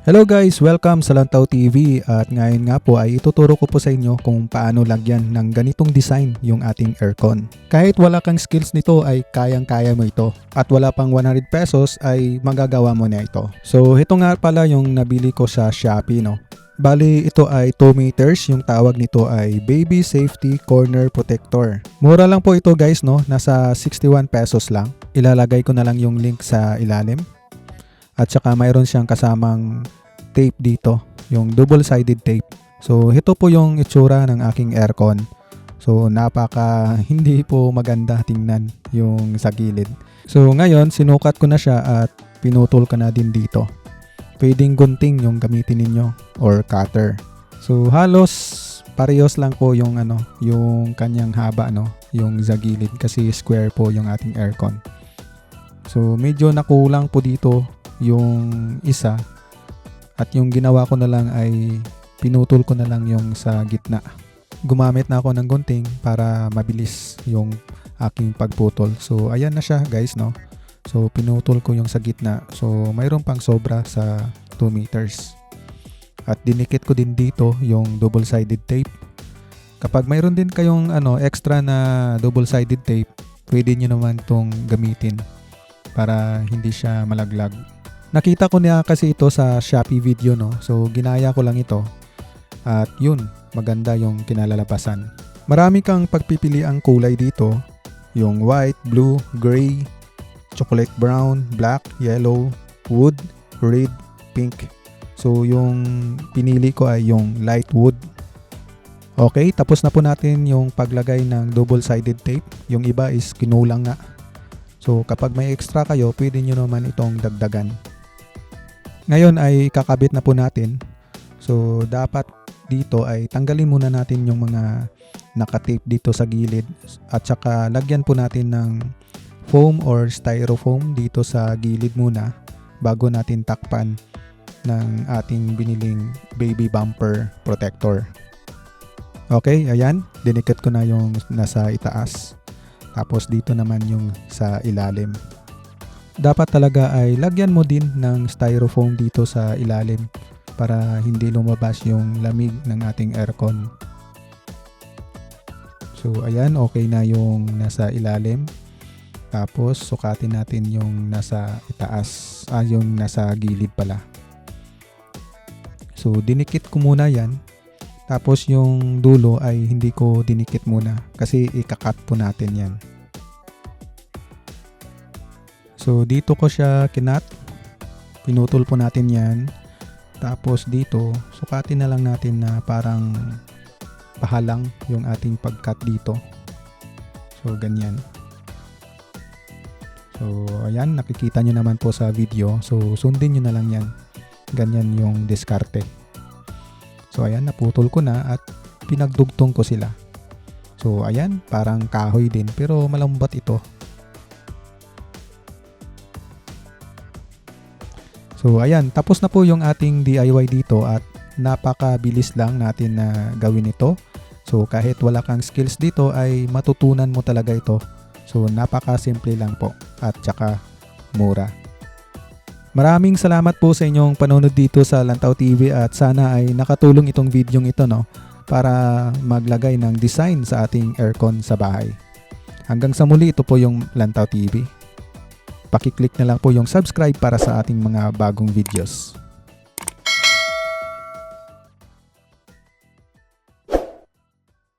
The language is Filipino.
Hello guys! Welcome sa Lantaw TV at ngayon nga po ay ituturo ko po sa inyo kung paano lagyan ng ganitong design yung ating aircon. Kahit wala kang skills nito ay kayang-kaya mo ito at wala pang 100 pesos ay magagawa mo na ito. So ito nga pala yung nabili ko sa Shopee, no? Bali ito ay 2 meters, yung tawag nito ay Baby Safety Corner Protector. Mura lang po ito guys, no? Nasa 61 pesos lang. Ilalagay ko na lang yung link sa ilalim. At saka mayroon siyang kasamang tape dito, yung double-sided tape. So ito po yung itsura ng aking aircon. So napaka hindi po maganda tingnan yung sa gilid. So ngayon sinukat ko na siya at pinutol ko na din dito. Pwedeng gunting yung gamitin ninyo or cutter. So halos parehas lang po yung yung kanyang haba, yung sa gilid kasi square po yung ating aircon. So medyo nakulang po dito yung isa at yung ginawa ko na lang ay pinutol ko na lang yung sa gitna. Gumamit na ako ng gunting para mabilis yung aking pagputol. So ayan na siya guys, no? So pinutol ko yung sa gitna. So mayroon pang sobra sa 2 meters. At dinikit ko din dito yung double-sided tape. Kapag mayroon din kayong extra na double-sided tape, pwede nyo naman tong gamitin para hindi siya malaglag. Nakita ko niya kasi ito sa Shopee video, no? So ginaya ko lang ito. At yun, maganda yung kinalalabasan. Marami kang pagpipiliang kulay dito. Yung white, blue, gray, chocolate brown, black, yellow, wood, red, pink. So yung pinili ko ay yung light wood. Okay, tapos na po natin yung paglagay ng double-sided tape. Yung iba is kinulang nga. So kapag may extra kayo, pwede nyo naman itong dagdagan. Ngayon ay kakabit na po natin. So dapat dito ay tanggalin muna natin yung mga nakatape dito sa gilid at saka lagyan po natin ng foam or styrofoam dito sa gilid muna bago natin takpan ng ating biniling baby bumper protector. Okay, ayan, dinikit ko na yung nasa itaas. Tapos dito naman yung sa ilalim. Dapat talaga ay lagyan mo din ng styrofoam dito sa ilalim para hindi lumabas yung lamig ng ating aircon. So ayan, okay na yung nasa ilalim. Tapos sukatin natin yung nasa itaas, yung nasa gilid pala. So dinikit ko muna yan. Tapos yung dulo ay hindi ko dinikit muna kasi ikakat po natin yan. So dito ko siya kinat, pinutol po natin yan. Tapos dito, sukatin na lang natin na parang pahalang yung ating pagkat dito. So ganyan. So ayan, nakikita nyo naman po sa video. So sundin nyo na lang yan. Ganyan yung diskarte. So ayan, naputol ko na at pinagdugtong ko sila. So ayan, parang kahoy din pero malambot ito. So ayan, tapos na po yung ating DIY dito at napakabilis lang natin na gawin ito. So kahit wala kang skills dito ay matutunan mo talaga ito. So napaka-simple lang po at saka mura. Maraming salamat po sa inyong panonood dito sa Lantaw TV at sana ay nakatulong itong video ito, no, para maglagay ng design sa ating aircon sa bahay. Hanggang sa muli, ito po yung Lantaw TV. Paki-click na lang po yung subscribe para sa ating mga bagong videos.